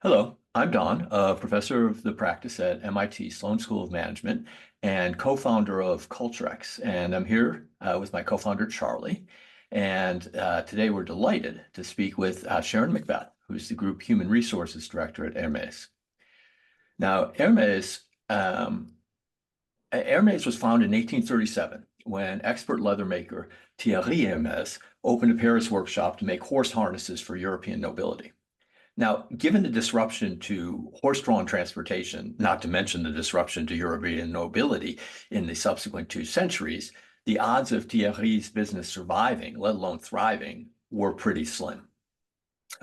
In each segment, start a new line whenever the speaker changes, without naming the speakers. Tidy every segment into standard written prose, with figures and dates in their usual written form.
Hello, I'm Don, a professor of the practice at MIT Sloan School of Management and co-founder of CultureX. And I'm here with my co-founder, Charlie. And today we're delighted to speak with Sharon MacBeath, who's the Group Human Resources Director at Hermès. Now, Hermès was founded in 1837 when expert leather maker Thierry Hermès opened a Paris workshop to make horse harnesses for European nobility. Now, given the disruption to horse-drawn transportation, not to mention the disruption to European nobility in the subsequent 2 centuries, the odds of Thierry's business surviving, let alone thriving, were pretty slim.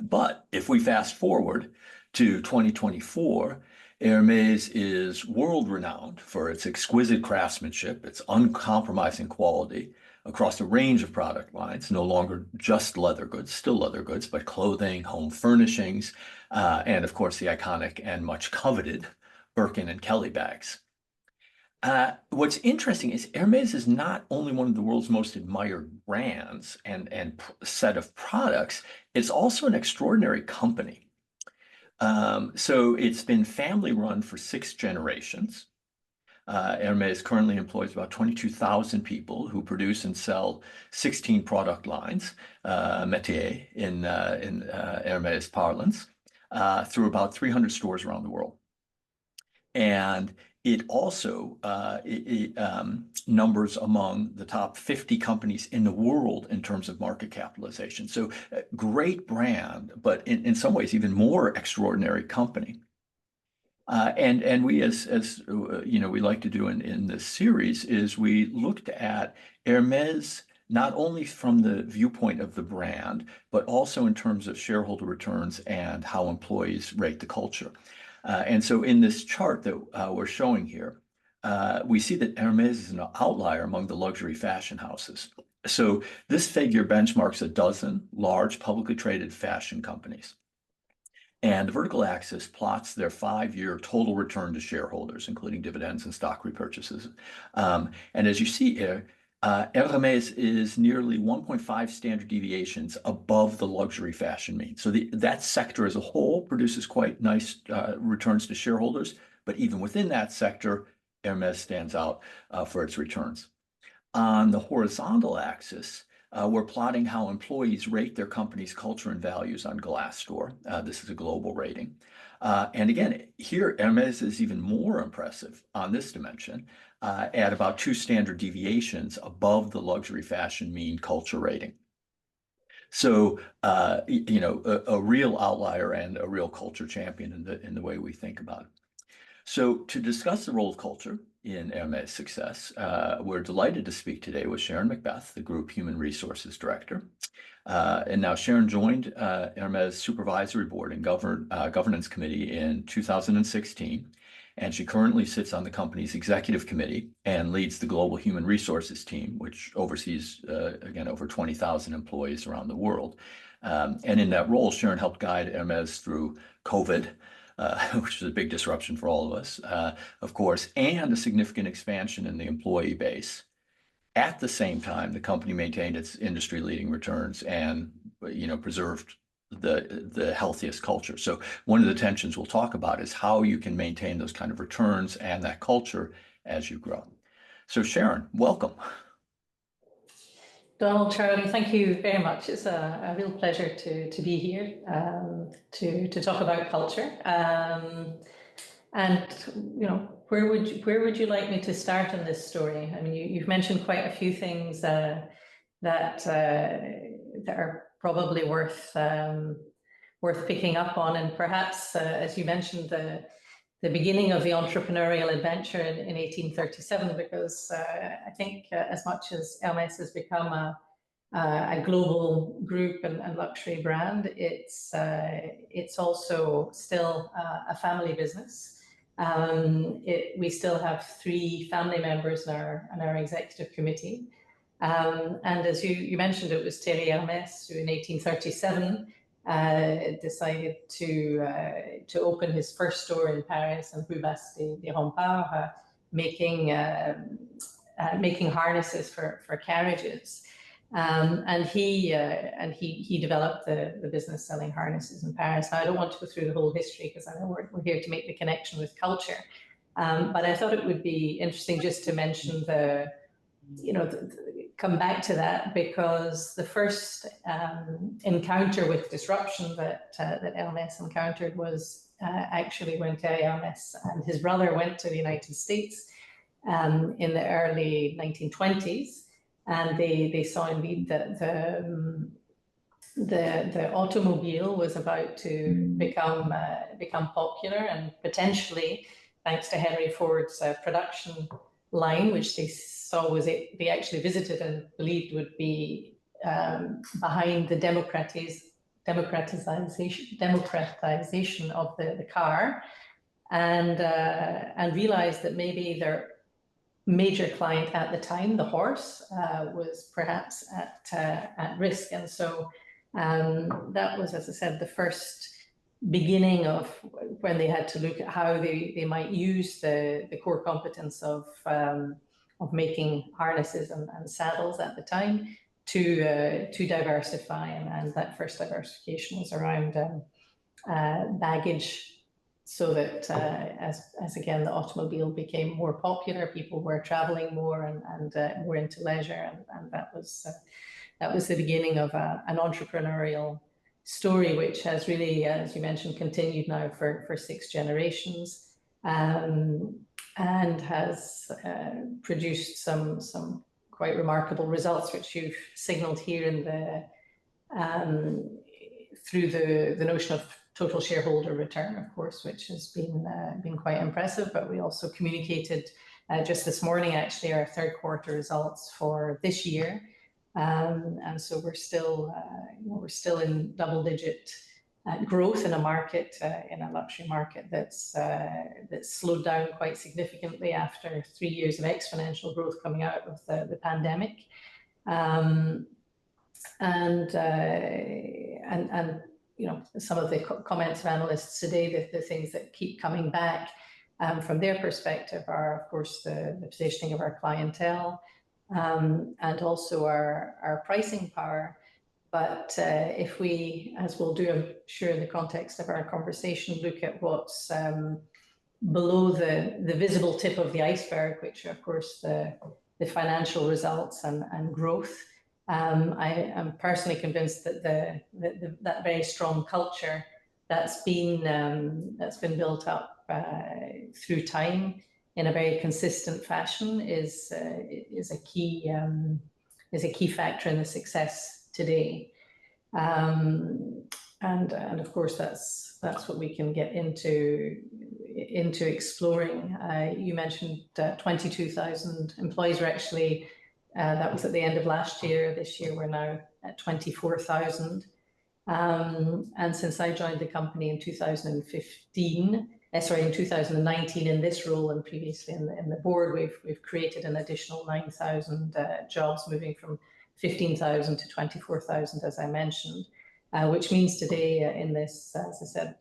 But if we fast forward to 2024, Hermès is world-renowned for its exquisite craftsmanship, its uncompromising quality, across a range of product lines, no longer just leather goods, still leather goods, but clothing, home furnishings, and of course the iconic and much coveted Birkin and Kelly bags. What's interesting is Hermès is not only one of the world's most admired brands and set of products, it's also an extraordinary company. So it's been family run for 6 generations. Hermès currently employs about 22,000 people who produce and sell 16 product lines, métier in Hermès parlance, through about 300 stores around the world. And it also numbers among the top 50 companies in the world in terms of market capitalization. So great brand, but in some ways even more extraordinary company. And we, as we like to do in this series, is we looked at Hermès not only from the viewpoint of the brand, but also in terms of shareholder returns and how employees rate the culture. And so in this chart that we're showing here, we see that Hermès is an outlier among the luxury fashion houses. So this figure benchmarks a dozen large publicly traded fashion companies. And the vertical axis plots their 5-year total return to shareholders, including dividends and stock repurchases. And as you see here, Hermès is nearly 1.5 standard deviations above the luxury fashion mean. So that sector as a whole produces quite nice returns to shareholders, but even within that sector, Hermès stands out for its returns. On the horizontal axis, we're plotting how employees rate their company's culture and values on Glassdoor. This is a global rating. And again, here, Hermès is even more impressive on this dimension at about 2 standard deviations above the luxury fashion mean culture rating. So, a real outlier and a real culture champion in the way we think about it. So to discuss the role of culture in Hermès' success, we're delighted to speak today with Sharon MacBeath, the Group Human Resources Director. And now Sharon joined Hermès' Supervisory Board and Governance Committee in 2016, and she currently sits on the company's Executive Committee and leads the Global Human Resources team, which oversees, again, over 20,000 employees around the world. And in that role, Sharon helped guide Hermès through COVID, which is a big disruption for all of us, of course, and a significant expansion in the employee base. At the same time, the company maintained its industry-leading returns and, preserved the healthiest culture. So one of the tensions we'll talk about is how you can maintain those kind of returns and that culture as you grow. So Sharon, welcome.
Donald, Charlie, thank you very much. It's a real pleasure to be here to talk about culture. And where would you like me to start on this story? I mean, you've mentioned quite a few things that are probably worth picking up on, and perhaps as you mentioned, the beginning of the entrepreneurial adventure in 1837, because I think as much as Hermès has become a global group and luxury brand, it's also still a family business. We still have 3 family members in our executive committee. And as you mentioned, it was Thierry Hermès who in 1837 decided to open his first store in Paris in Rue Basse des Remparts, making harnesses for carriages. And he developed the business selling harnesses in Paris. Now, I don't want to go through the whole history because I know we're here to make the connection with culture. But I thought it would be interesting just to mention come back to that, because the first encounter with disruption that Hermès encountered was actually when Thierry Hermès and his brother went to the United States in the early 1920s, and they saw indeed that the automobile was about to become popular, and potentially, thanks to Henry Ford's production line, which they saw they actually visited and believed would be behind the democratization of the car, and realized that maybe their major client at the time, the horse, was perhaps at risk. And so that was, as I said, the first beginning of when they had to look at how they might use the core competence of making harnesses and saddles at the time to diversify. And that first diversification was around baggage, so that as again the automobile became more popular, people were traveling more and more into leisure, and that was the beginning of an entrepreneurial story, which has really, as you mentioned, continued now for 6 generations, and has produced some quite remarkable results, which you've signaled here in through the notion of total shareholder return, of course, which has been quite impressive. But we also communicated just this morning, actually, our third quarter results for this year, and so we're still in double-digit growth in a market, in a luxury market that's slowed down quite significantly after 3 years of exponential growth coming out of the pandemic, and some of the comments of analysts today, the things that keep coming back from their perspective are, of course, the positioning of our clientele, and also our pricing power. But if we, as we'll do, I'm sure, in the context of our conversation, look at what's below the visible tip of the iceberg, which are, of course, the financial results and growth, I am personally convinced that that very strong culture that's been built up through time in a very consistent fashion is a key factor in the success today, and of course that's what we can get into exploring. You mentioned 22,000 employees were actually. That was at the end of last year. This year we're now at 24,000. And since I joined the company in 2019 in this role, and previously in the board, we've created an additional 9,000 jobs, moving from 15,000 to 24,000, as I mentioned, which means today in this, as I said,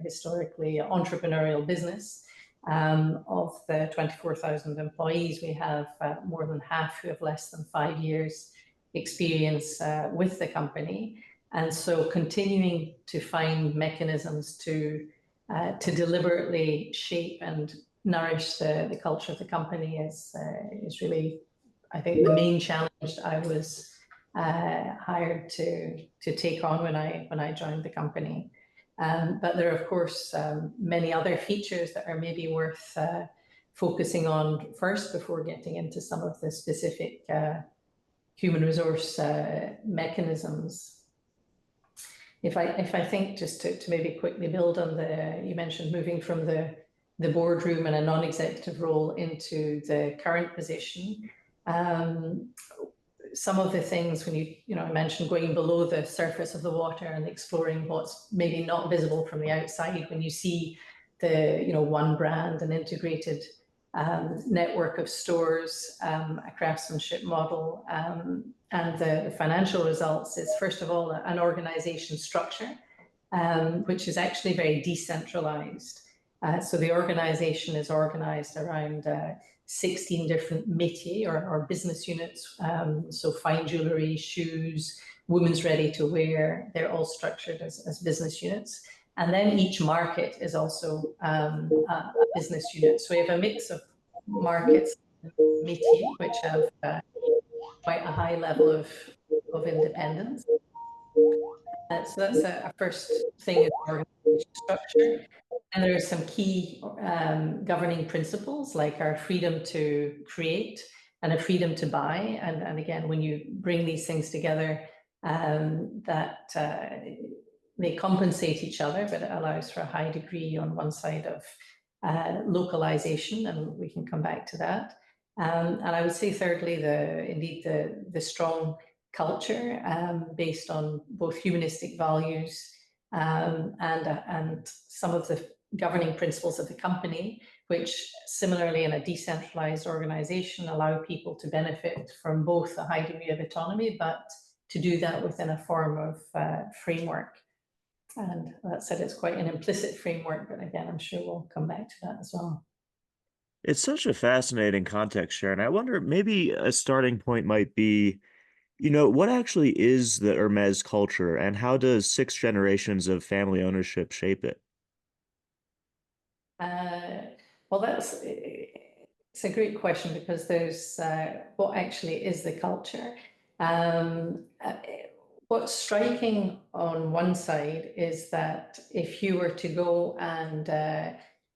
historically entrepreneurial business, of the 24,000 employees, we have more than half who have less than 5 years experience with the company. And so continuing to find mechanisms to deliberately shape and nourish the culture of the company is really, I think, the main challenge I was hired to take on when I joined the company. But there are, of course, many other features that are maybe worth focusing on first before getting into some of the specific human resource mechanisms. If I think, just to maybe quickly build on you mentioned moving from the boardroom and a non-executive role into the current position. Some of the things when I mentioned going below the surface of the water and exploring what's maybe not visible from the outside, when you see the one brand, an integrated network of stores, a craftsmanship model, and the financial results is, first of all, an organization structure, which is actually very decentralized. So the organization is organized around 16 different métiers or business units. So fine jewelry, shoes, women's ready to wear, they're all structured as business units. And then each market is also a business unit. So we have a mix of markets, métiers, which have quite a high level of independence. So that's a first thing is organization structure. And there are some key governing principles, like our freedom to create and a freedom to buy. And again, when you bring these things together, they compensate each other, but it allows for a high degree on one side of localization, and we can come back to that. And I would say thirdly, the strong culture based on both humanistic values and some of the governing principles of the company, which similarly in a decentralized organization allow people to benefit from both a high degree of autonomy, but to do that within a form of framework. And that said, it's quite an implicit framework, but again, I'm sure we'll come back to that as well.
It's such a fascinating context, Sharon. I wonder, maybe a starting point might be, what actually is the Hermès culture, and how does 6 generations of family ownership shape it?
Well, it's a great question, because there's what actually is the culture. What's striking on one side is that if you were to go and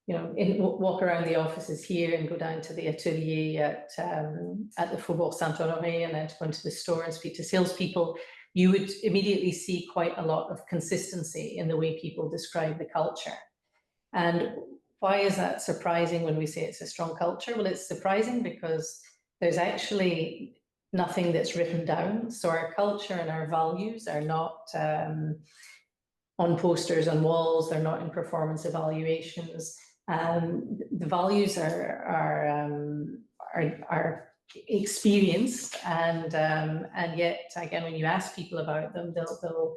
walk around the offices here and go down to the atelier at the Faubourg Saint-Honoré, and then to go into the store and speak to salespeople, you would immediately see quite a lot of consistency in the way people describe the culture. And why is that surprising when we say it's a strong culture? Well, it's surprising because there's actually nothing that's written down. So our culture and our values are not on posters on walls. They're not in performance evaluations. The values are experienced, and yet again, when you ask people about them, they'll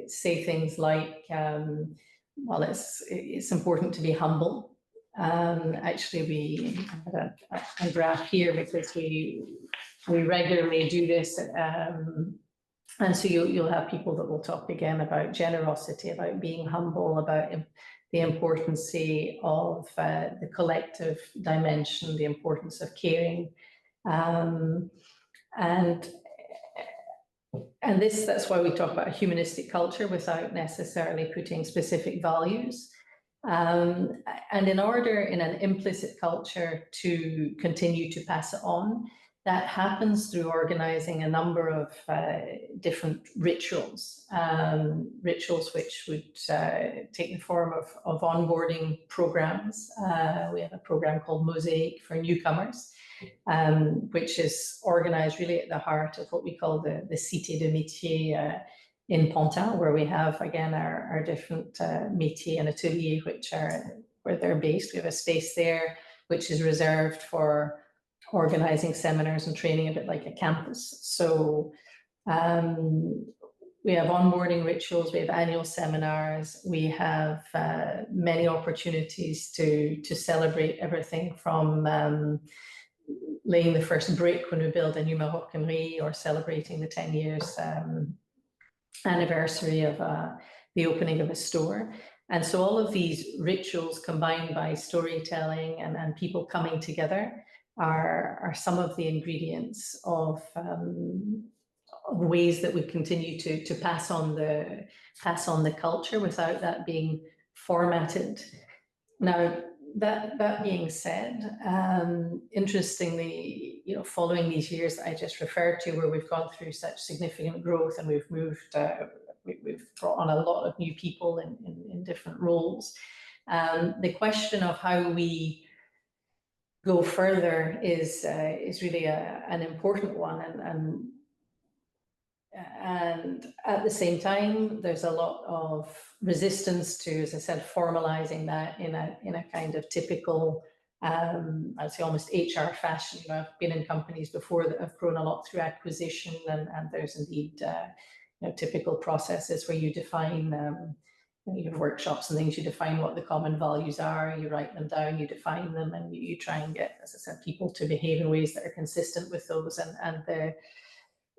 say things like, well, it's important to be humble. Actually, we have a graph here because we regularly do this, and so you'll have people that will talk again about generosity, about being humble, about the importance of the collective dimension, the importance of caring, and that's why we talk about a humanistic culture without necessarily putting specific values. And in order, in an implicit culture, to continue to pass it on, that happens through organizing a number of different rituals, rituals which would take the form of onboarding programs. We have a program called Mosaic for newcomers, which is organized really at the heart of what we call the Cité de Métier in Pantin, where we have, again, our different métiers and ateliers, where they're based. We have a space there which is reserved for organizing seminars and training, a bit like a campus. So we have onboarding rituals, we have annual seminars, we have many opportunities to celebrate everything from laying the first brick when we build a new maroquinerie, or celebrating the 10 years anniversary of the opening of a store. And so all of these rituals, combined by storytelling and people coming together, are some of the ingredients of ways that we continue to pass on the culture without that being formatted. Now, that being said, interestingly, following these years that I just referred to, where we've gone through such significant growth and we've brought on a lot of new people in different roles, the question of how we go further is really an important one, and at the same time, there's a lot of resistance to, as I said, formalizing that in a kind of typical, I'd say almost HR fashion. I've been in companies before that have grown a lot through acquisition, and there's indeed typical processes where you define you have workshops and things, you define what the common values are, you write them down, you define them, and you try and get, as I said, people to behave in ways that are consistent with those.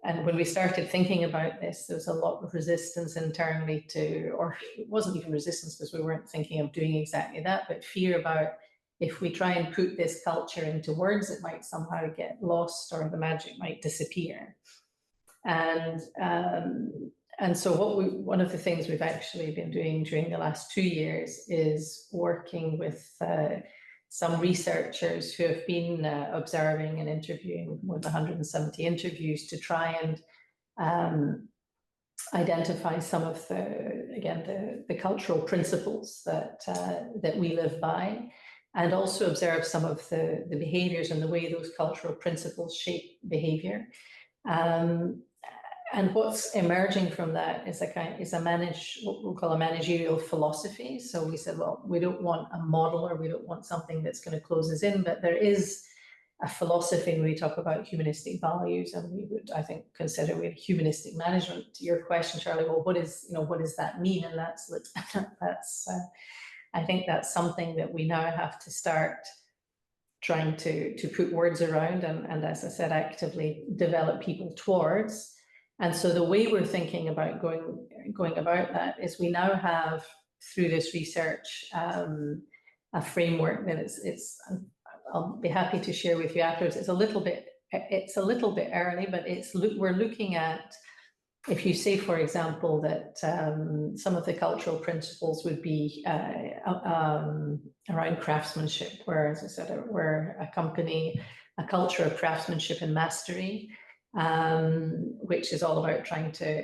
And when we started thinking about this, there was a lot of resistance internally or it wasn't even resistance because we weren't thinking of doing exactly that, but fear about if we try and put this culture into words, it might somehow get lost or the magic might disappear. And so one of the things we've actually been doing during the last 2 years is working with some researchers who have been observing and interviewing more than 170 interviews to try and identify some of the cultural principles that we live by, and also observe some of the behaviors and the way those cultural principles shape behavior. And what's emerging from that is what we'll call a managerial philosophy. So we said, well, we don't want a model, or we don't want something that's going to close us in, but there is a philosophy when we talk about humanistic values, and we would, I think, consider we have humanistic management. To your question, Charlie, well, what does that mean? And I think that's something that we now have to start trying to put words around and as I said, actively develop people towards. And so the way we're thinking about going about that is we now have, through this research, a framework that I'll be happy to share with you afterwards. It's a little bit early, but we're looking at, if you say, for example, that some of the cultural principles would be around craftsmanship, where, as I said, we're a culture of craftsmanship and mastery, which is all about trying to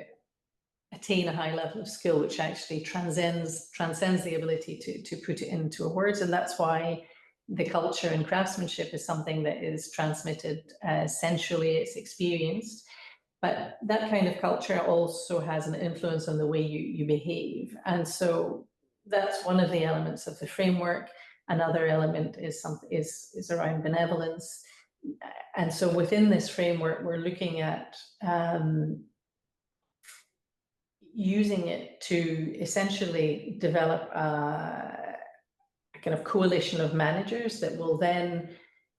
attain a high level of skill, which actually transcends the ability to put it into words. And that's why the culture and craftsmanship is something that is transmitted sensually, it's experienced. But that kind of culture also has an influence on the way you behave. And so that's one of the elements of the framework. Another element is around benevolence. And so within this framework, we're looking at using it to essentially develop a kind of coalition of managers that will then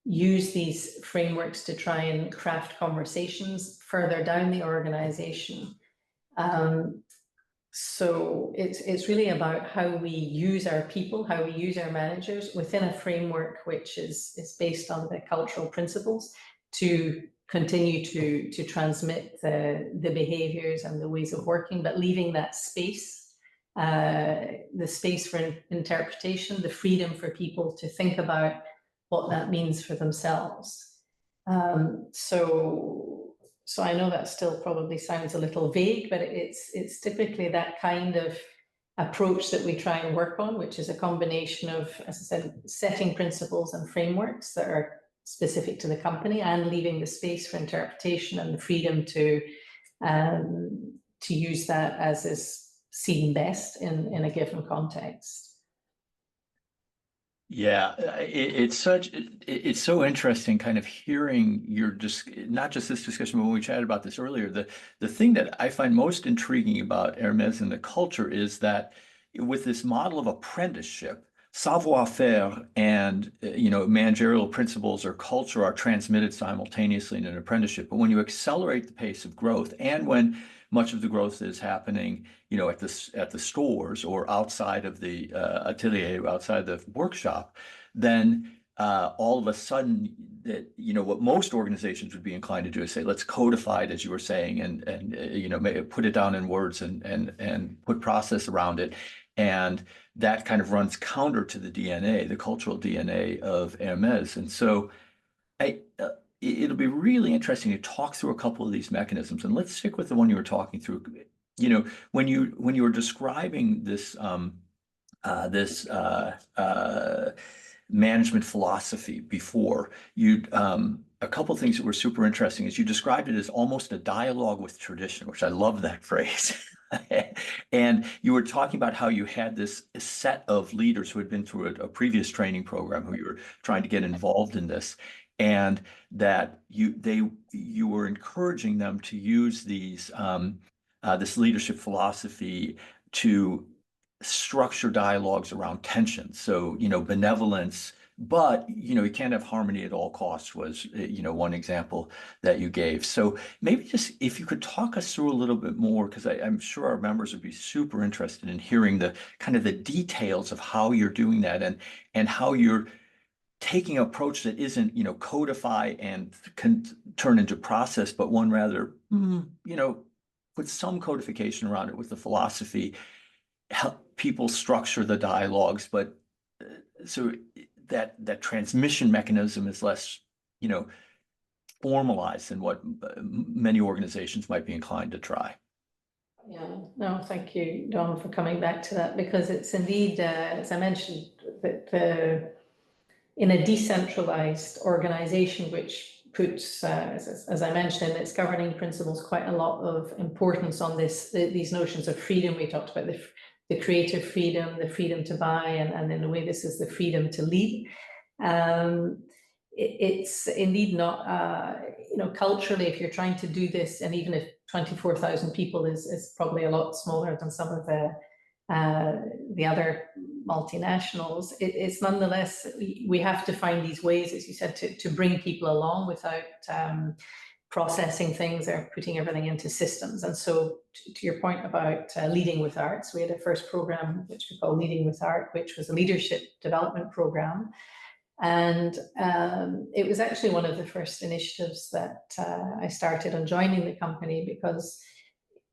use these frameworks to try and craft conversations further down the organization. So it's really about how we use our people, how we use our managers within a framework which is based on the cultural principles to continue to transmit the behaviors and the ways of working, but leaving that space, the space for interpretation, the freedom for people to think about what that means for themselves. So I know that still probably sounds a little vague, but it's typically that kind of approach that we try and work on, which is a combination of, as I said, setting principles and frameworks that are specific to the company and leaving the space for interpretation and the freedom to use that as is seen best in a given context.
Yeah, it's so interesting kind of hearing not just this discussion, but when we chatted about this earlier, the thing that I find most intriguing about Hermès and the culture is that with this model of apprenticeship, savoir-faire and managerial principles or culture are transmitted simultaneously in an apprenticeship. But when you accelerate the pace of growth, and when much of the growth is happening, at the stores or outside of the atelier, outside the workshop, then all of a sudden, that what most organizations would be inclined to do is say, let's codify it, as you were saying, and put it down in words and put process around it. And that kind of runs counter to the DNA, the cultural DNA of Hermès. And so it'll be really interesting to talk through a couple of these mechanisms. And let's stick with the one you were talking through. When you were describing this management philosophy before, a couple of things that were super interesting is you described it as almost a dialogue with tradition, which I love that phrase. And you were talking about how you had this set of leaders who had been through a previous training program, who you were trying to get involved in this, and that you were encouraging them to use this leadership philosophy to structure dialogues around tension. So, benevolence, but, you can't have harmony at all costs was, one example that you gave. So maybe just if you could talk us through a little bit more, because I'm sure our members would be super interested in hearing the kind of the details of how you're doing that and how you're taking an approach that isn't, codify and can turn into process, but one rather, put some codification around it with the philosophy, help people structure the dialogues, but so that transmission mechanism is less, formalized than what many organizations might be inclined to try.
Yeah, no, thank you, Don, for coming back to that, because it's indeed, as I mentioned, that in a decentralized organization, which puts, as I mentioned, in its governing principles, quite a lot of importance on these notions of freedom. We talked about the creative freedom, the freedom to buy, and in a way, this is the freedom to lead. It's indeed not, culturally, if you're trying to do this, and even if 24,000 people is probably a lot smaller than some of the other multinationals, it's nonetheless, we have to find these ways, as you said, to bring people along without processing things or putting everything into systems. And so to your point about leading with arts, we had a first program which we call Leading with Art, which was a leadership development program. And it was actually one of the first initiatives that I started on joining the company, because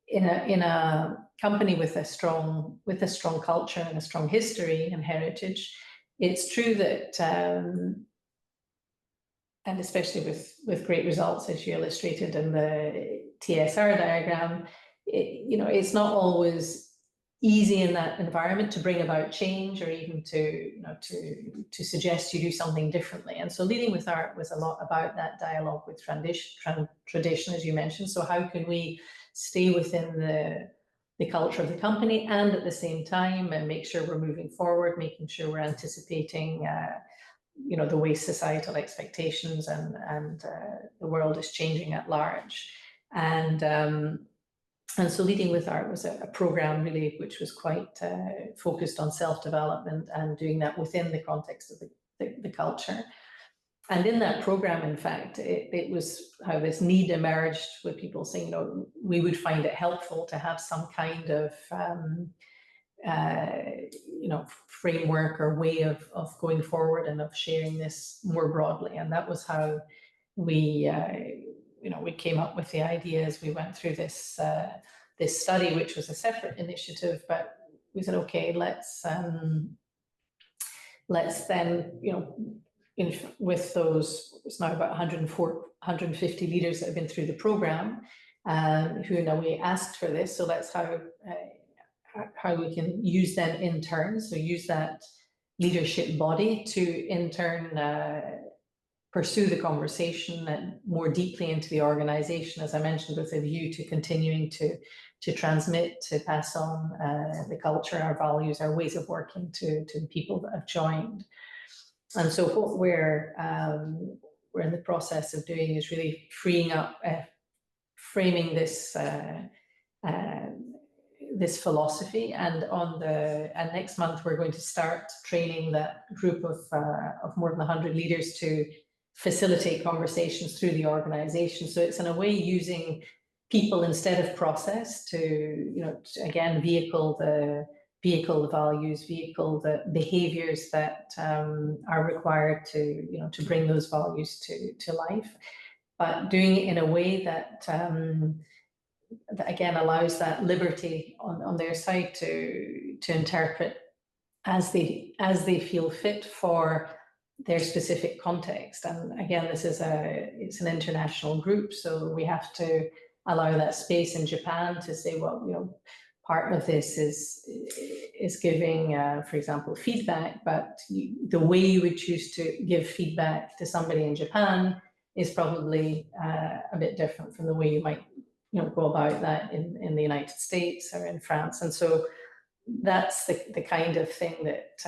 in a company with a strong culture and a strong history and heritage, it's true that and especially with great results, as you illustrated in the TSR diagram, it's not always easy in that environment to bring about change, or even to suggest you do something differently. And so Leading with Art was a lot about that dialogue with tradition, as you mentioned. So how can we stay within the culture of the company, and at the same time, and make sure we're moving forward, making sure we're anticipating the way societal expectations and the world is changing at large. And so Leading with Art was a program really which was quite focused on self-development and doing that within the context of the culture. And in that program, in fact, it was how this need emerged with people saying, we would find it helpful to have some kind of framework or way of going forward and of sharing this more broadly. And that was how we came up with the idea as we went through this study, which was a separate initiative. But we said, okay, let's then, with those, it's now about 150 leaders that have been through the program, who now we asked for this. So that's how we can use them in turn. So use that leadership body to in turn pursue the conversation more deeply into the organization, as I mentioned, with a view to continuing to transmit, to pass on the culture, our values, our ways of working to the people that have joined. And so what we're in the process of doing is really freeing up, framing this this philosophy, and next month we're going to start training that group of more than 100 leaders to facilitate conversations through the organization. So it's in a way using people instead of process to again vehicle the values, vehicle the behaviors that are required to bring those values to life, but doing it in a way that again allows that liberty on their side to interpret as they feel fit for their specific context. And again, it's an international group, so we have to allow that space in Japan to say, well, part of this is giving, for example, feedback, but the way you would choose to give feedback to somebody in Japan is probably a bit different from the way you might go about that in the United States or in France. And so that's the kind of thing that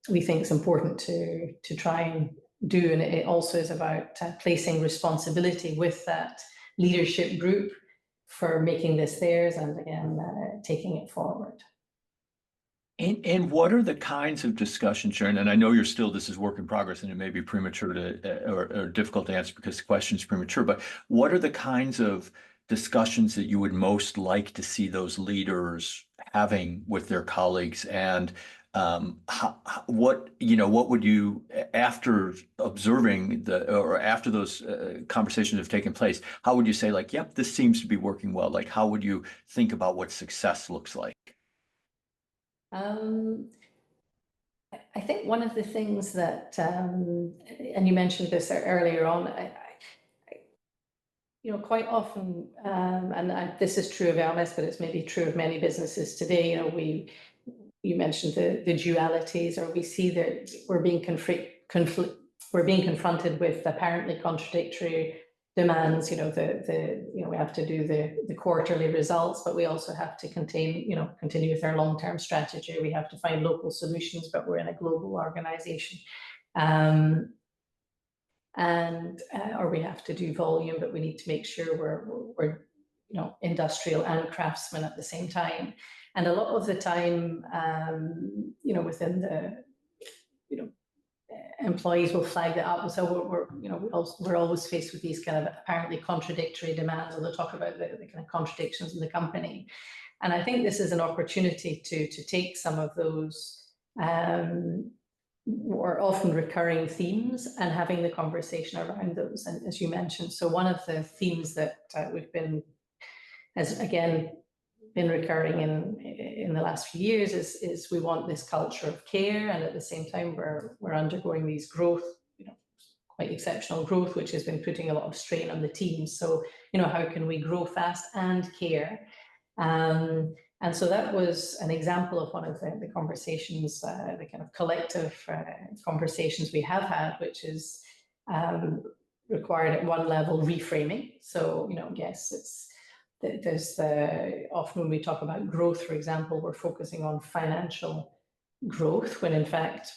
we think is important to try and do. And it also is about placing responsibility with that leadership group for making this theirs, and again, taking it forward.
And what are the kinds of discussions, Sharon? And I know this is work in progress and it may be premature or difficult to answer because the question is premature, but what are the kinds of discussions that you would most like to see those leaders having with their colleagues? And what would you, after observing or after those conversations have taken place, how would you say, like, yep, this seems to be working well? Like, how would you think about what success looks like?
I think one of the things that, and you mentioned this earlier on, quite often, this is true of Hermès, but it's maybe true of many businesses today. You mentioned the dualities, or we see that we're being confronted with apparently contradictory demands. We have to do the quarterly results, but we also have to continue with our long-term strategy. We have to find local solutions, but we're in a global organization. Or we have to do volume, but we need to make sure we're industrial and craftsman at the same time. And a lot of the time, within the, employees will flag that up. And so we're always faced with these kind of apparently contradictory demands, or they'll talk about the kind of contradictions in the company. And I think this is an opportunity to take some of those or often recurring themes and having the conversation around those. And as you mentioned, so one of the themes that has again been recurring in the last few years is we want this culture of care, and at the same time we're undergoing these growth, quite exceptional growth, which has been putting a lot of strain on the team. So how can we grow fast and care? And so that was an example of one of the conversations, the kind of collective conversations we have had, which is required at one level reframing. So, yes, there's often when we talk about growth, for example, we're focusing on financial growth, when in fact,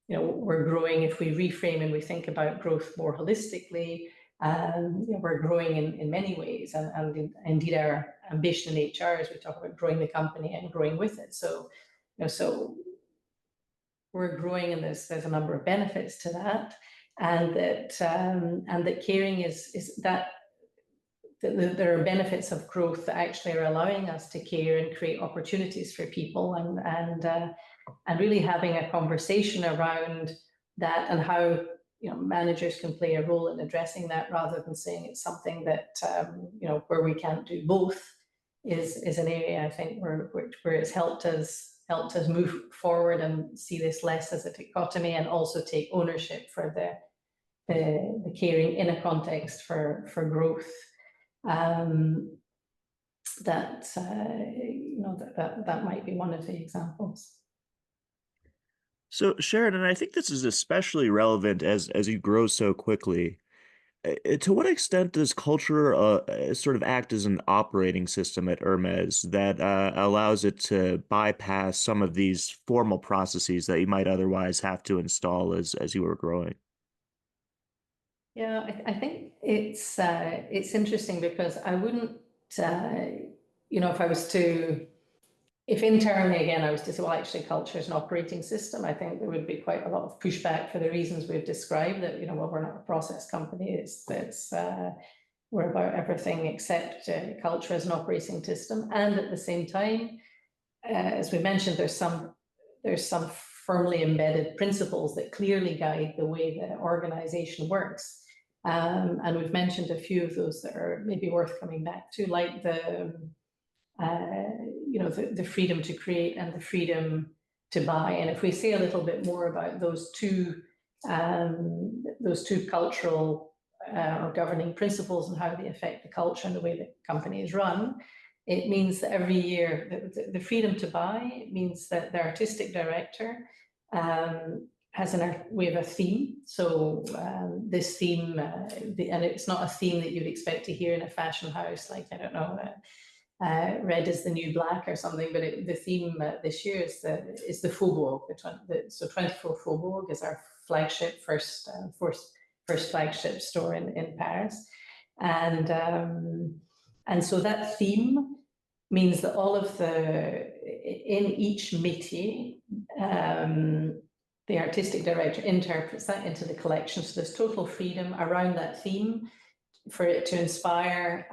we're growing. If we reframe and we think about growth more holistically, we're growing in many ways, and indeed our ambition in HR is we talk about growing the company and growing with it. So, so we're growing, and there's a number of benefits to that, and that caring is that there are benefits of growth that actually are allowing us to care and create opportunities for people, and really having a conversation around that and how managers can play a role in addressing that, rather than saying it's something that where we can't do both is an area I think where it's helped us move forward and see this less as a dichotomy, and also take ownership for the caring in a context for growth. That might be one of the examples.
So, Sharon, and I think this is especially relevant as you grow so quickly. To what extent does culture sort of act as an operating system at Hermes that allows it to bypass some of these formal processes that you might otherwise have to install as you were growing?
Yeah, I think it's interesting, because I wouldn't, if internally, again, I was to say, well, actually, culture is an operating system, I think there would be quite a lot of pushback for the reasons we've described, that, well, we're not a process company. We're about everything except culture as an operating system. And at the same time, as we mentioned, there's some firmly embedded principles that clearly guide the way the organization works. And we've mentioned a few of those that are maybe worth coming back to, like the freedom to create and the freedom to buy. And if we say a little bit more about those two cultural or governing principles and how they affect the culture and the way the company is run, it means that every year, the freedom to buy means that the artistic director we have a theme. So this theme, and it's not a theme that you'd expect to hear in a fashion house, like, I don't know, red is the new black or something, but the theme this year is the Faubourg. So 24 Faubourg is our flagship, first flagship store in Paris, and so that theme means that all of the in each métier, the artistic director interprets that into the collection. So there's total freedom around that theme for it to inspire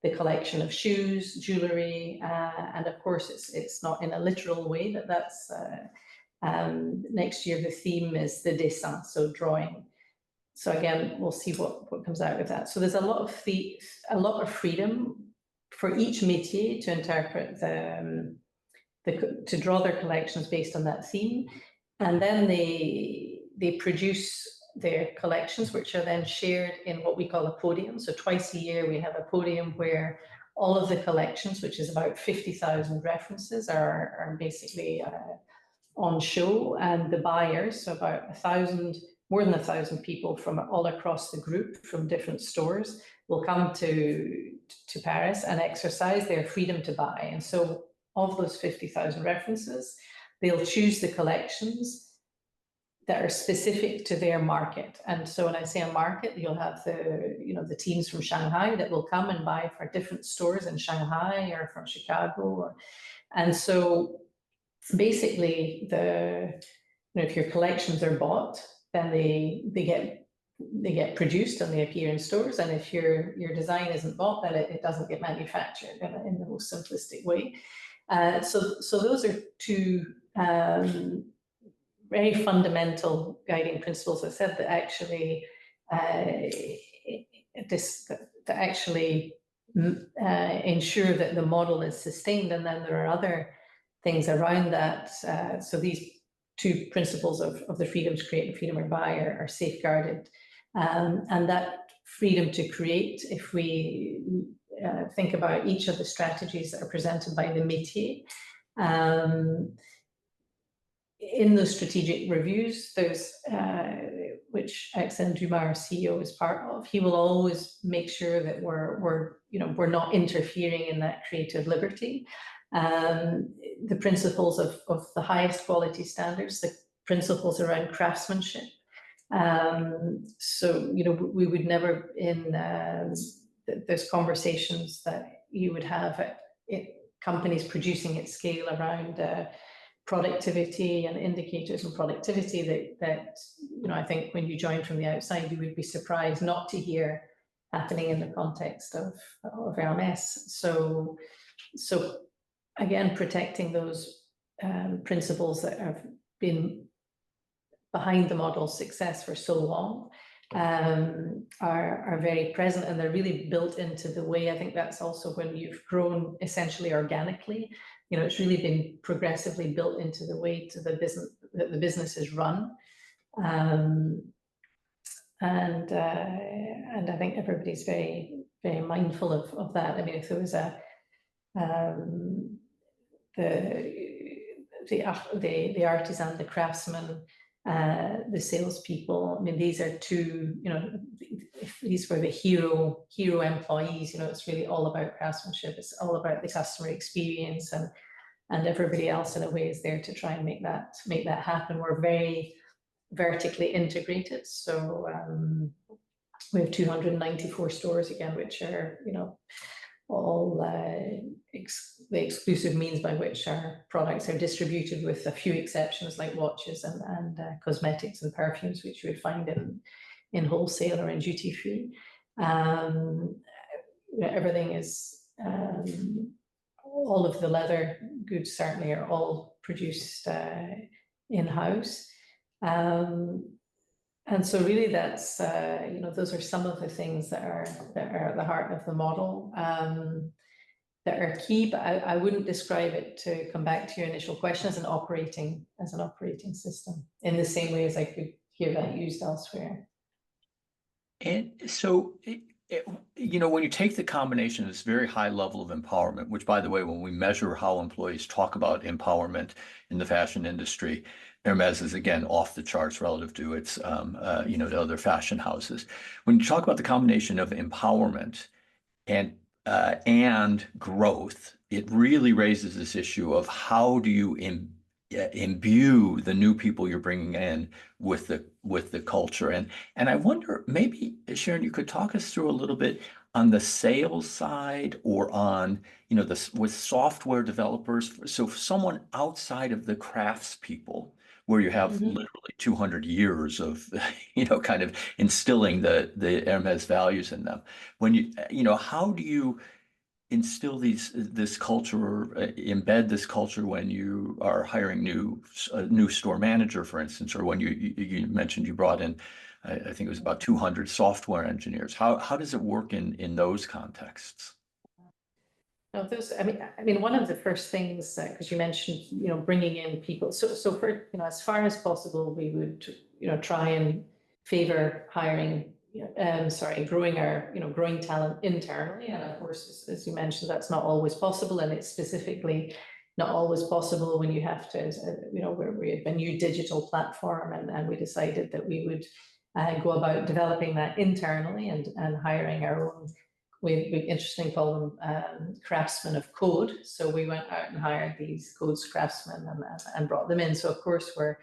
the collection of shoes, jewelry, and of course it's not in a literal way, but that's next year the theme is the dessin, so drawing. So again, we'll see what comes out of that. So there's a lot of freedom for each métier to interpret to draw their collections based on that theme, and then they produce their collections, which are then shared in what we call a podium. So twice a year we have a podium where all of the collections, which is about 50,000 references, are basically on show, and the buyers, so about more than 1,000 people from all across the group from different stores, will come to Paris and exercise their freedom to buy. And so of those 50,000 references, they'll choose the collections that are specific to their market. And so when I say a market, you'll have the teams from Shanghai that will come and buy for different stores in Shanghai or from Chicago. And so basically, if your collections are bought, then they get produced and they appear in stores. And if your design isn't bought, then it doesn't get manufactured in the most simplistic way. So those are two very fundamental guiding principles, I said, that actually ensure that the model is sustained. And then there are other things around that. So these two principles of the freedom to create and freedom to buy are safeguarded. And that freedom to create, if we think about each of the strategies that are presented by the métier, in those strategic reviews, there's which Alexandre Dumas, our CEO, is part of. He will always make sure that we're not interfering in that creative liberty. The principles of the highest quality standards, the principles around craftsmanship. So we would never there's conversations that you would have at companies producing at scale around productivity and indicators and productivity that I think when you join from the outside, you would be surprised not to hear happening in the context of Hermès. So again, protecting those principles that have been behind the model's success for so long are very present, and they're really built into the way. I think that's also when you've grown essentially organically. It's really been progressively built into the way that the business is run, and I think everybody's very, very mindful of that. I mean, if there was the artisan, the craftsman, the salespeople. I mean, these are two. If these were the hero employees, it's really all about craftsmanship. It's all about the customer experience, and everybody else in a way is there to try and make that happen. We're very vertically integrated, so we have 294 stores again, which are all the exclusive means by which our products are distributed, with a few exceptions like watches and cosmetics and perfumes, which you would find in wholesale or in duty free. Everything is, all of the leather goods certainly are all produced in-house. And so really that's, those are some of the things that are at the heart of the model that are key, but I wouldn't describe it, to come back to your initial question, as an operating system in the same way as I could hear that used elsewhere.
And so, when you take the combination of this very high level of empowerment, which, by the way, when we measure how employees talk about empowerment in the fashion industry, Hermès is again off the charts relative to its, to other fashion houses. When you talk about the combination of empowerment and growth, it really raises this issue of how do you imbue the new people you're bringing in with the culture. And I wonder, maybe, Sharon, you could talk us through a little bit on the sales side or on, with software developers. So someone outside of the craftspeople, where you have literally 200 years of, kind of instilling the Hermes values in them. When how do you instill this culture, or embed this culture when you are hiring a new store manager, for instance, or when you mentioned you brought in, I think it was about 200 software engineers. How does it work in those contexts?
No, I mean, one of the first things, because you mentioned, bringing in people. So for, as far as possible, we would, try and favor hiring, growing talent internally. And of course, as you mentioned, that's not always possible. And it's specifically not always possible when you have to, where we have a new digital platform, and we decided that we would go about developing that internally and hiring our own. We interestingly call them craftsmen of code. So we went out and hired these codes craftsmen and brought them in. So of course we're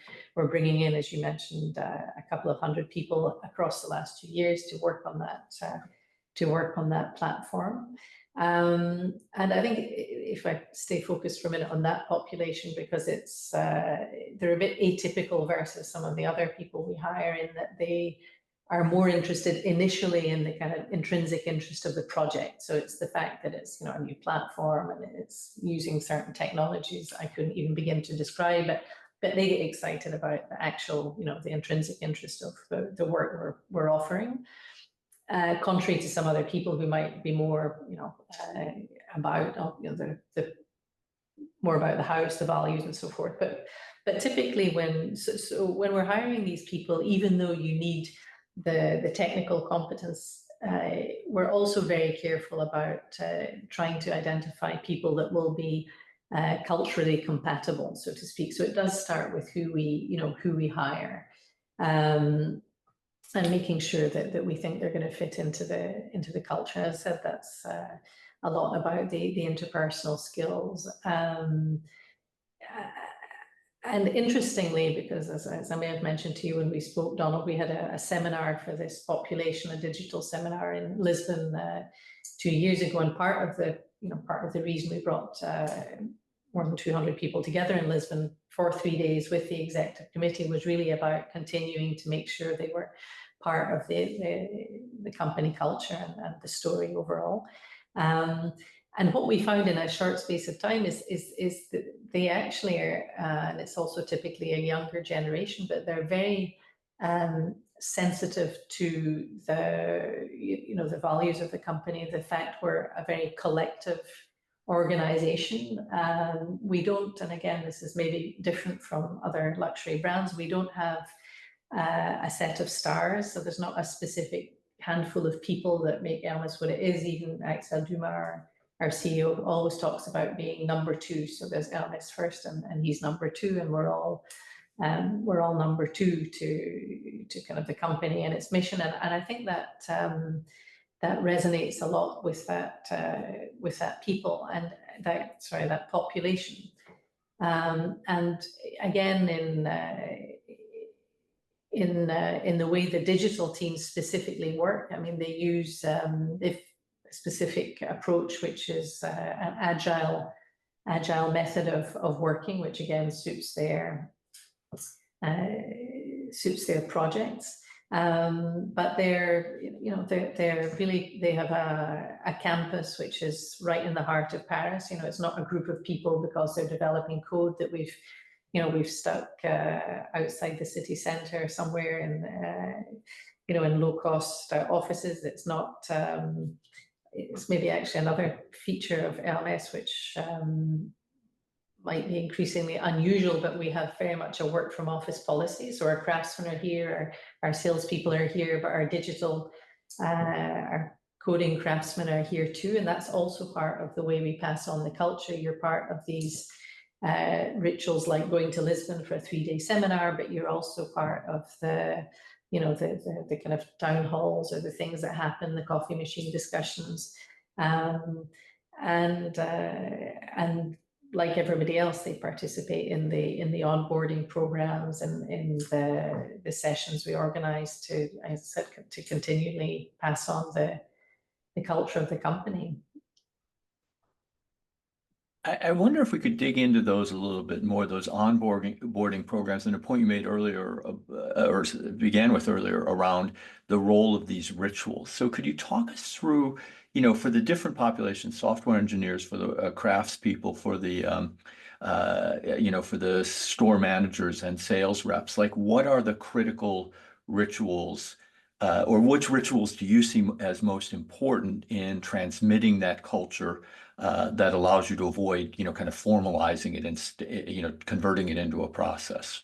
bringing in, as you mentioned, a couple of hundred people across the last 2 years to work on that platform. And I think if I stay focused for a minute on that population, because it's they're a bit atypical versus some of the other people we hire, in that they are more interested initially in the kind of intrinsic interest of the project. So it's the fact that it's, a new platform and it's using certain technologies I couldn't even begin to describe, but they get excited about the actual, the intrinsic interest of the work we're offering. Contrary to some other people who might be more, about, the more about the house, the values and so forth. But typically when we're hiring these people, even though you need the technical competence, we're also very careful about trying to identify people that will be culturally compatible, so to speak. So it does start with who we hire, and making sure that we think they're going to fit into the culture. As I said, that's a lot about the interpersonal skills. And interestingly, because as I may have mentioned to you when we spoke, Donald, we had a seminar for this population, a digital seminar in Lisbon 2 years ago, and part of the reason we brought more than 200 people together in Lisbon for 3 days with the executive committee was really about continuing to make sure they were part of the company culture and the story overall. And what we found in a short space of time is that they actually are, and it's also typically a younger generation, but they're very sensitive to the values of the company, the fact we're a very collective organization. We don't, and again, this is maybe different from other luxury brands, we don't have a set of stars. So there's not a specific handful of people that make Hermès what it is. Even Axel Dumas, our CEO, always talks about being number two. So there's Hermès first, and he's number two, and we're all number two to kind of the company and its mission. And I think that that resonates a lot with that people and that population. And again, in the way the digital teams specifically work, I mean, they use a specific approach, which is an agile method of working, which again suits their projects. But they're really, they have a campus which is right in the heart of Paris. It's not a group of people because they're developing code that we've stuck outside the city centre somewhere in low cost offices. It's not. It's maybe actually another feature of Hermès, which might be increasingly unusual, but we have very much a work from office policy. So our craftsmen are here, our salespeople are here, but our digital, our coding craftsmen are here too. And that's also part of the way we pass on the culture. You're part of these rituals like going to Lisbon for a 3-day seminar, but you're also part of the kind of town halls or the things that happen, the coffee machine discussions, and like everybody else, they participate in the onboarding programs and in the sessions we organize to, as I said, to continually pass on the culture of the company.
I wonder if we could dig into those a little bit more, those onboarding programs, and a point you made earlier, or began with earlier, around the role of these rituals. So could you talk us through, for the different populations, software engineers, for the craftspeople, for the, for the store managers and sales reps, like what are the critical rituals, or which rituals do you see as most important in transmitting that culture that allows you to avoid, kind of formalizing it and, converting it into a process?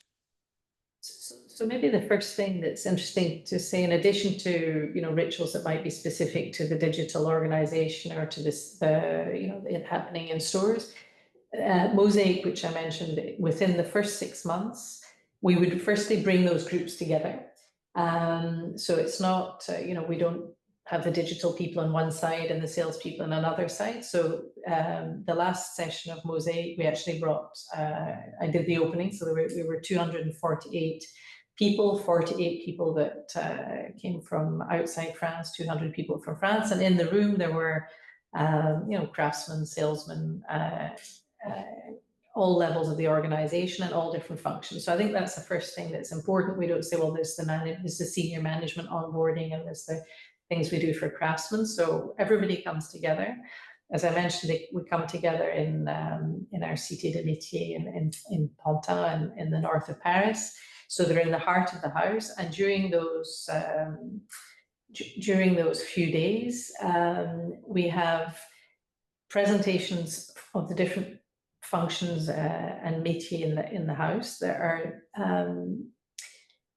So maybe the first thing that's interesting to say, in addition to, rituals that might be specific to the digital organization or to this, it happening in stores, Mosaic, which I mentioned, within the first 6 months, we would firstly bring those groups together. So it's not, we don't have the digital people on one side and the salespeople on another side. So the last session of Mosaic, we actually brought, I did the opening, so we were 248 people, 48 people that came from outside France, 200 people from France. And in the room, there were, craftsmen, salesmen, all levels of the organization and all different functions. So I think that's the first thing that's important. We don't say, well, there's the senior management onboarding and there's the things we do for craftsmen. So everybody comes together. As I mentioned, we come together in our Cité de Métier in Pantin in the north of Paris. So they're in the heart of the house. And during those few days, we have presentations of the different functions and métier in the house that are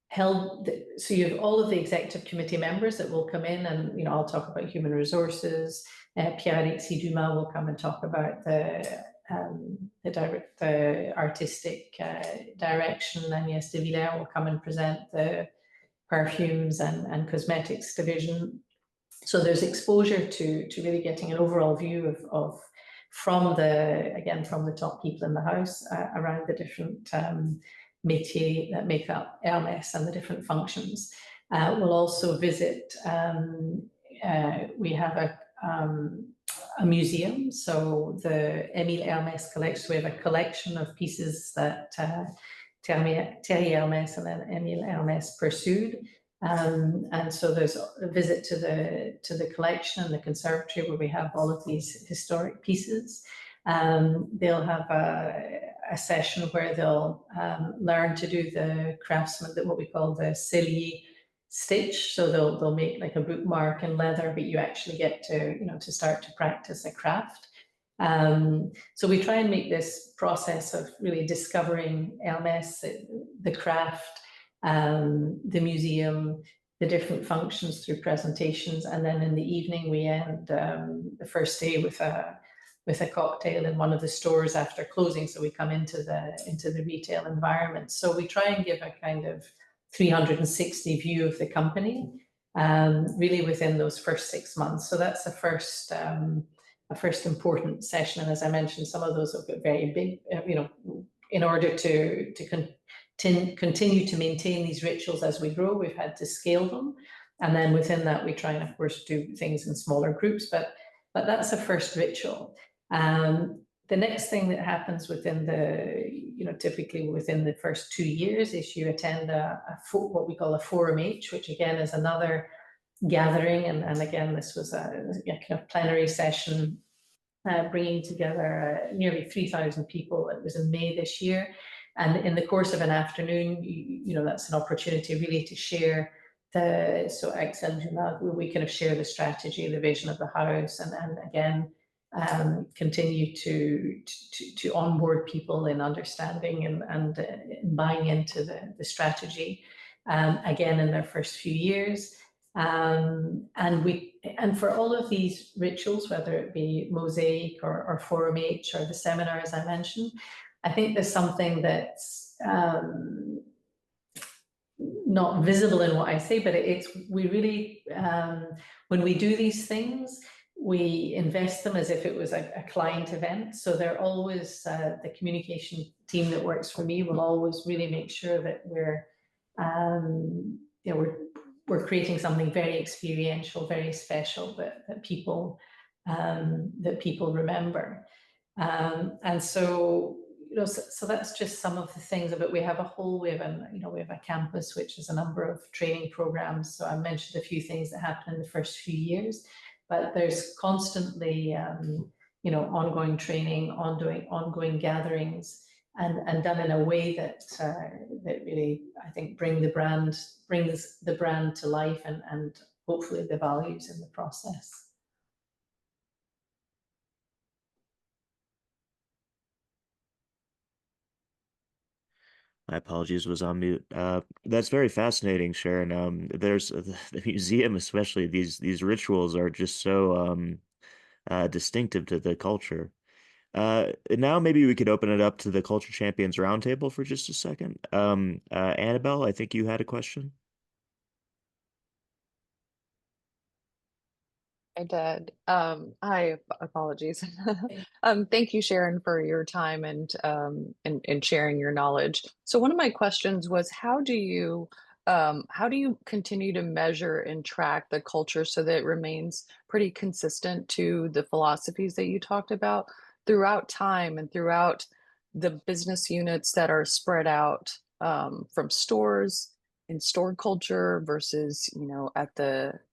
held. So you have all of the executive committee members that will come in, and I'll talk about human resources. Pierre-Alexis Dumas will come and talk about the artistic direction. Agnès de Villers will come and present the perfumes and cosmetics division. So there's exposure to really getting an overall view of from the top people in the house around the different métiers that make up Hermès and the different functions. We'll also visit, we have a museum, so the Émile Hermès collection. So we have a collection of pieces that Thierry Hermès and then Émile Hermès pursued. And so there's a visit to the collection and the conservatory where we have all of these historic pieces. They'll have a session where they'll learn to do the craftsman, what we call the cellier stitch. So they'll make like a bookmark in leather, but you actually get to start to practice a craft. So we try and make this process of really discovering Hermès, the craft, the museum, the different functions through presentations, and then in the evening we end the first day with a cocktail in one of the stores after closing. So we come into the retail environment. So we try and give a kind of 360 view of the company, really within those first 6 months. So that's the first important session. And as I mentioned, some of those have got very big, in order to continue to maintain these rituals as we grow, we've had to scale them. And then within that, we try and, of course, do things in smaller groups, but that's the first ritual. The next thing that happens within typically within the first 2 years is you attend what we call a Forum H, which again is another gathering. And again, this was a kind of plenary session bringing together nearly 3,000 people. It was in May this year. And in the course of an afternoon, that's an opportunity really to share so Axel Dumas, we kind of share the strategy, the vision of the house, and again, continue to onboard people in understanding and buying into the strategy, again, in their first few years. And for all of these rituals, whether it be Mosaic or Forum H or the seminar, as I mentioned, I think there's something that's not visible in what I say, but we really, when we do these things, we invest them as if it was a client event. So they're always, the communication team that works for me will always really make sure that we're we're creating something very experiential, very special that people remember. And so, so that's just some of the things. But we have a campus which is a number of training programs. So I mentioned a few things that happen in the first few years, but there's constantly ongoing training, ongoing gatherings, and done in a way that really, I think, brings the brand to life, and hopefully the values in the process.
My apologies, was on mute. That's very fascinating, Sharon. There's the museum, especially these rituals are just so distinctive to the culture. Now maybe we could open it up to the Culture Champions Roundtable for just a second. Annabelle, I think you had a question.
I did. Hi, apologies. Thank you, Sharon, for your time and sharing your knowledge. So one of my questions was, how do you continue to measure and track the culture so that it remains pretty consistent to the philosophies that you talked about throughout time and throughout the business units that are spread out from stores in store culture versus,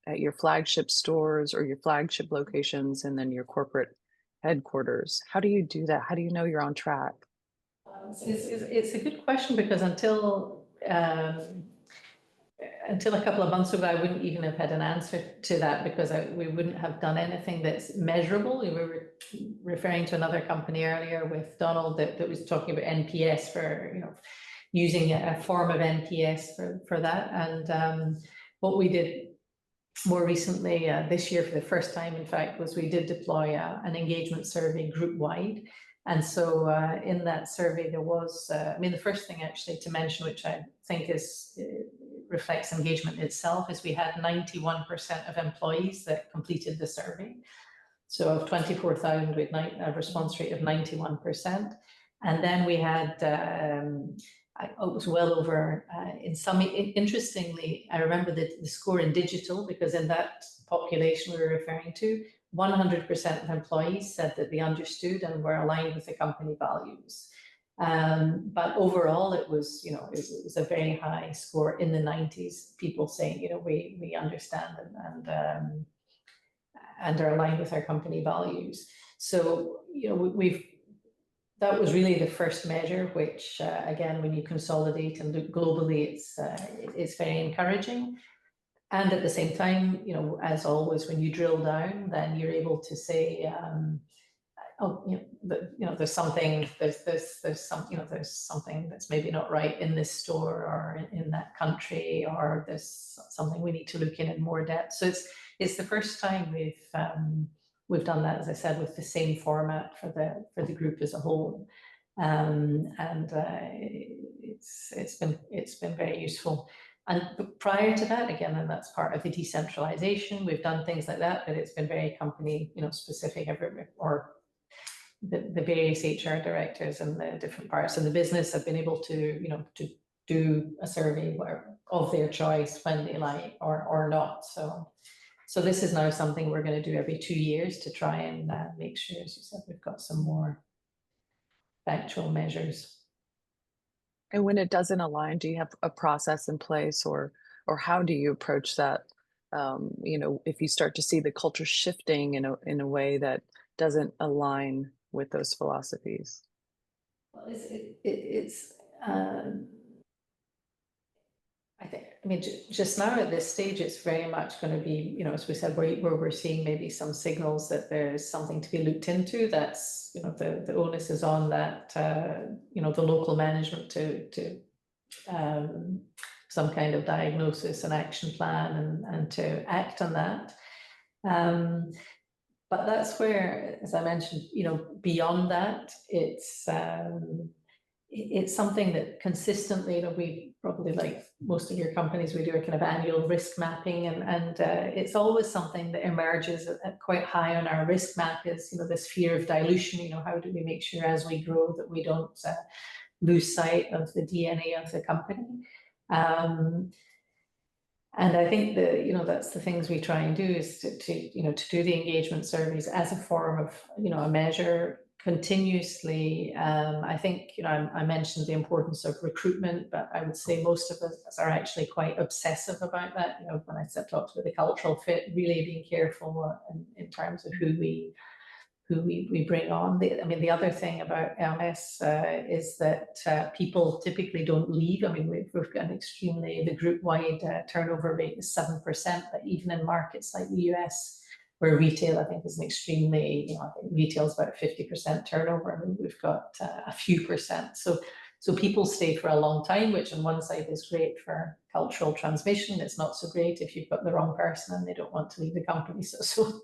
at your flagship stores or your flagship locations and then your corporate headquarters? How do you do that? How do you know you're on track?
It's a good question, because until a couple of months ago, I wouldn't even have had an answer to that, because we wouldn't have done anything that's measurable. We were referring to another company earlier with Donald that was talking about NPS for, using a form of NPS for that. And what we did more recently this year, for the first time, in fact, was we did deploy an engagement survey group wide. And so in that survey, there was, the first thing actually to mention, which I think reflects engagement itself, is we had 91% of employees that completed the survey. So of 24,000, we had a response rate of 91%. And then we had, it was well over, interestingly, I remember the score in digital, because in that population we were referring to, 100% of employees said that they understood and were aligned with the company values. But overall, it was a very high score in the 90s, people saying, we understand and are aligned with our company values. So, that was really the first measure, which again, when you consolidate and look globally, it's very encouraging. And at the same time, as always, when you drill down, then you're able to say, there's something that's maybe not right in this store or in that country, or there's something we need to look in more depth. So it's the first time we've done that, as I said, with the same format for the group as a whole, and it's been very useful. And prior to that, again, and that's part of the decentralization, we've done things like that, but it's been very company, specific, or the various HR directors and the different parts of the business have been able to, to do a survey of their choice when they like or not. So this is now something we're going to do every 2 years to try and make sure, as you said, we've got some more factual measures.
And when it doesn't align, do you have a process in place, or how do you approach that? If you start to see the culture shifting in a way that doesn't align with those philosophies?
Well, just now at this stage, it's very much going to be, as we said, where we're seeing maybe some signals that there's something to be looked into. That's, the onus is on that, the local management to some kind of diagnosis and action plan and to act on that. But that's where, as I mentioned, beyond that, it's something that consistently, we probably, like most of your companies, we do a kind of annual risk mapping, and it's always something that emerges at quite high on our risk map is, this fear of dilution. How do we make sure as we grow that we don't lose sight of the DNA of the company? And I think that's the things we try and do is to do the engagement surveys as a form of, a measure continuously. I think, I mentioned the importance of recruitment, but I would say most of us are actually quite obsessive about that. When I talked about the cultural fit, really being careful in terms of who we bring on. The other thing about Hermès is that people typically don't leave. We've got the group-wide turnover rate is 7%, but even in markets like the US, where retail, I think, is an extremely, I think retail is about 50% turnover. We've got a few percent. So people stay for a long time, which on one side is great for cultural transmission. It's not so great if you've got the wrong person and they don't want to leave the company. So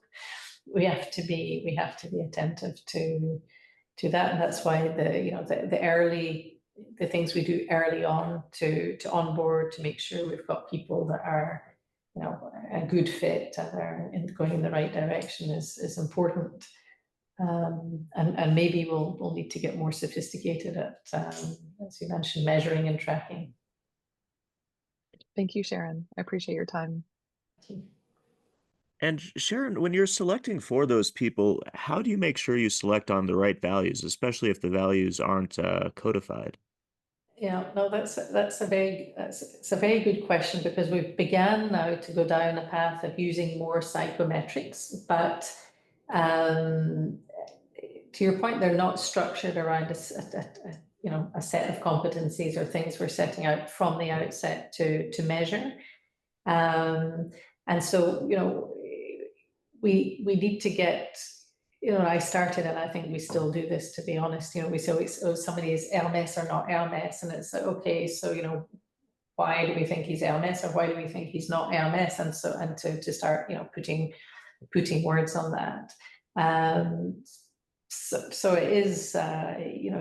we have to be attentive to that, and that's why the things we do early on to onboard, to make sure we've got people that are a good fit and are going in the right direction is important. And maybe we'll need to get more sophisticated at, as you mentioned, measuring and tracking.
Thank you, Sharon. I appreciate your time.
Thank you.
And Sharon, when you're selecting for those people, how do you make sure you select on the right values, especially if the values aren't codified?
Yeah, no, that's a very good question, because we've began now to go down a path of using more psychometrics, but to your point, they're not structured around a set of competencies or things we're setting out from the outset to measure. And so, we need to get, I started, and I think we still do this, to be honest, we say, oh, somebody is Hermès or not Hermès, and it's like, okay, so, why do we think he's Hermès, or why do we think he's not Hermès? And to start, putting words on that. So it is,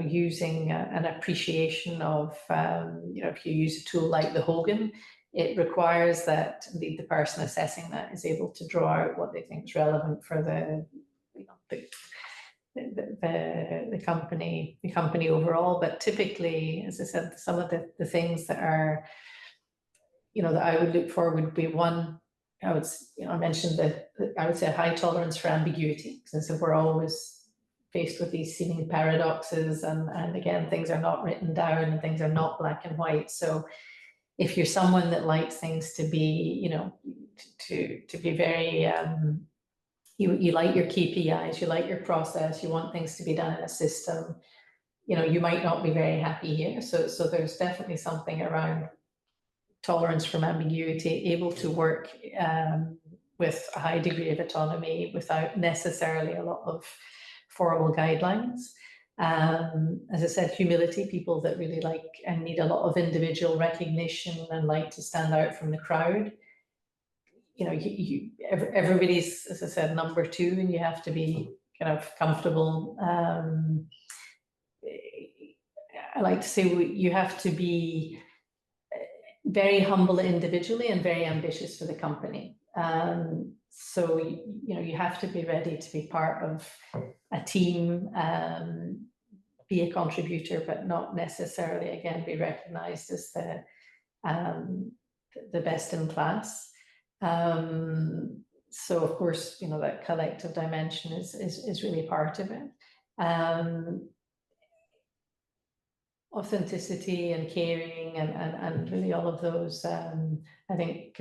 using an appreciation of, if you use a tool like the Hogan, it requires that the person assessing that is able to draw out what they think is relevant for the company overall. But typically, as I said, some of the things that are, that I would look for would be one. I mentioned that I would say a high tolerance for ambiguity, since we're always faced with these seeming paradoxes, and again, things are not written down and things are not black and white. So if you're someone that likes things to be, to be very, you like your KPIs, you like your process, you want things to be done in a system, you might not be very happy here. So there's definitely something around tolerance from ambiguity, able to work with a high degree of autonomy without necessarily a lot of formal guidelines. As I said, humility, people that really like and need a lot of individual recognition and like to stand out from the crowd. Everybody's, as I said, number two, and you have to be kind of comfortable. I like to say you have to be very humble individually and very ambitious for the company. So, you have to be ready to be part of a team, be a contributor, but not necessarily, again, be recognized as the best in class. So of course, that collective dimension is really part of it. Authenticity and caring and really all of those, I think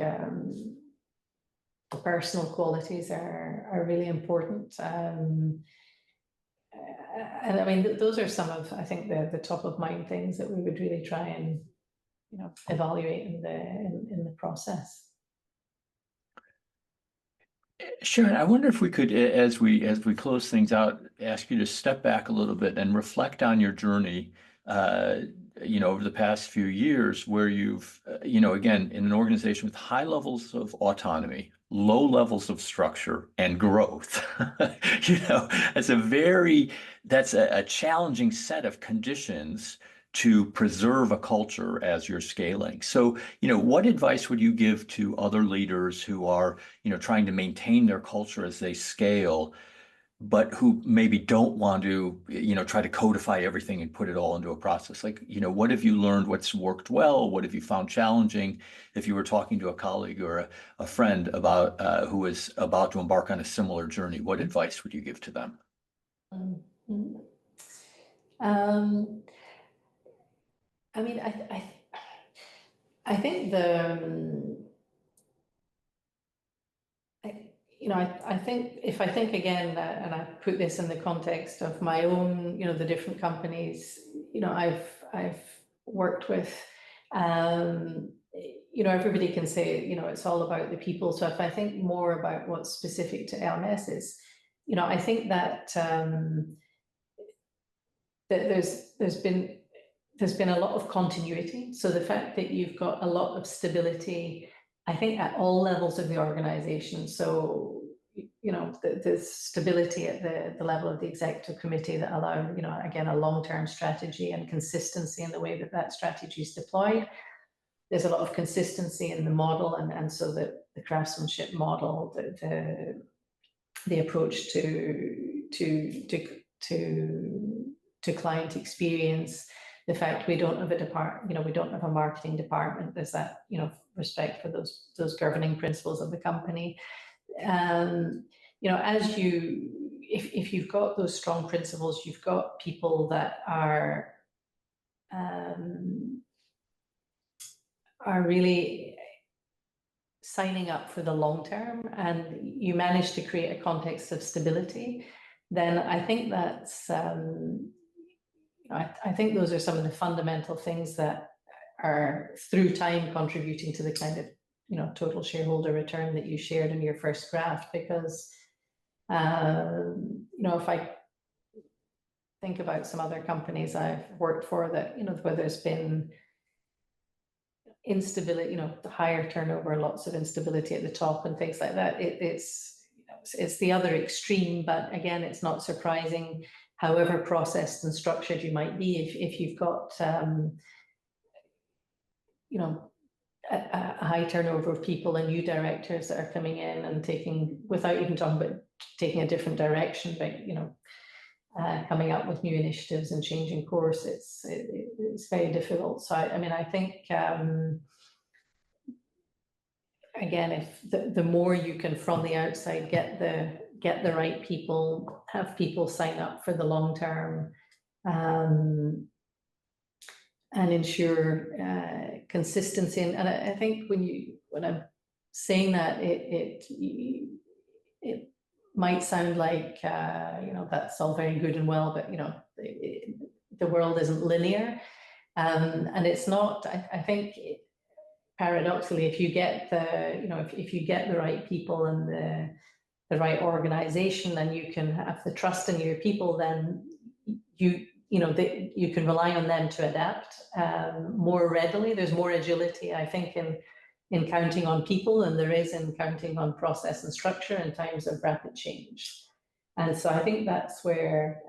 the personal qualities are really important. And I mean, those are some of, I think, the top of mind things that we would really try and evaluate in the process.
Sharon, I wonder if we could, as we close things out, ask you to step back a little bit and reflect on your journey, over the past few years, where you've, again, in an organization with high levels of autonomy, low levels of structure and growth. That's a challenging set of conditions to preserve a culture as you're scaling. So, what advice would you give to other leaders who are, trying to maintain their culture as they scale, but who maybe don't want to, try to codify everything and put it all into a process. Like, what have you learned? What's worked well? What have you found challenging? If you were talking to a colleague or a friend about who is about to embark on a similar journey, what advice would you give to them?
I mean, I think I think if I think again that, and I put this in the context of my own, the different companies, I've worked with, everybody can say, it's all about the people. So if I think more about what's specific to Hermès is, I think that that there's been a lot of continuity. So the fact that you've got a lot of stability, I think, at all levels of the organization. So, the stability at the level of the executive committee that allow, again, a long-term strategy and consistency in the way that that strategy is deployed. There's a lot of consistency in the model, and so the craftsmanship model, the approach to client experience, the fact we don't have we don't have a marketing department. There's that, respect for those governing principles of the company. If you've got those strong principles, you've got people that are really signing up for the long term, and you manage to create a context of stability, then I think that's I think those are some of the fundamental things that are through time contributing to the kind of total shareholder return that you shared in your first graph. Because if I think about some other companies I've worked for that where there's been instability, the higher turnover, lots of instability at the top and things like that, it's the other extreme. But again, it's not surprising, however processed and structured you might be, if you've got a high turnover of people and new directors that are coming in and taking, without even talking about taking a different direction, but coming up with new initiatives and changing course, it's very difficult. So I think again, if the more you can from the outside get the right people, have people sign up for the long term, and ensure consistency. And I think when I'm saying that, it might sound like that's all very good and well, but the world isn't linear, and it's not. I think paradoxically, if you get if you get the right people and the right organization, and you can have the trust in your people, then you can rely on them to adapt more readily. There's more agility, I think, in counting on people than there is in counting on process and structure in times of rapid change. And so I think that's where,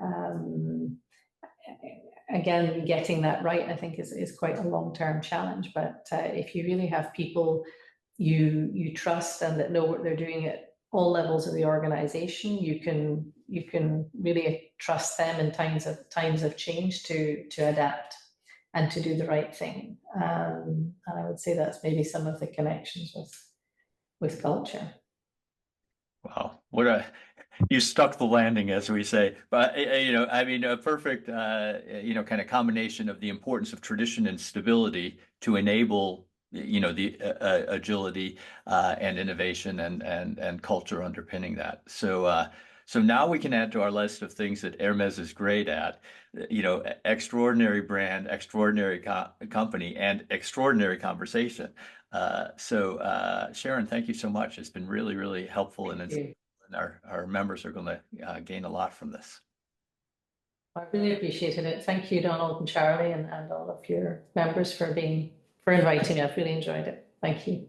again, getting that right, I think, is quite a long-term challenge. But if you really have people you trust and that know what they're doing at all levels of the organization, you can really trust them in times of change to adapt and to do the right thing. And I would say that's maybe some of the connections with culture.
Wow, you stuck the landing, as we say. But a perfect kind of combination of the importance of tradition and stability to enable the agility and innovation and culture underpinning that. So now we can add to our list of things that Hermès is great at, extraordinary brand, extraordinary company, and extraordinary conversation. So Sharon, thank you so much. It's been really, really helpful, and our members are going to gain a lot from this.
I really appreciated it. Thank you, Donald and Charlie, and all of your members for inviting me. I've really enjoyed it. Thank you.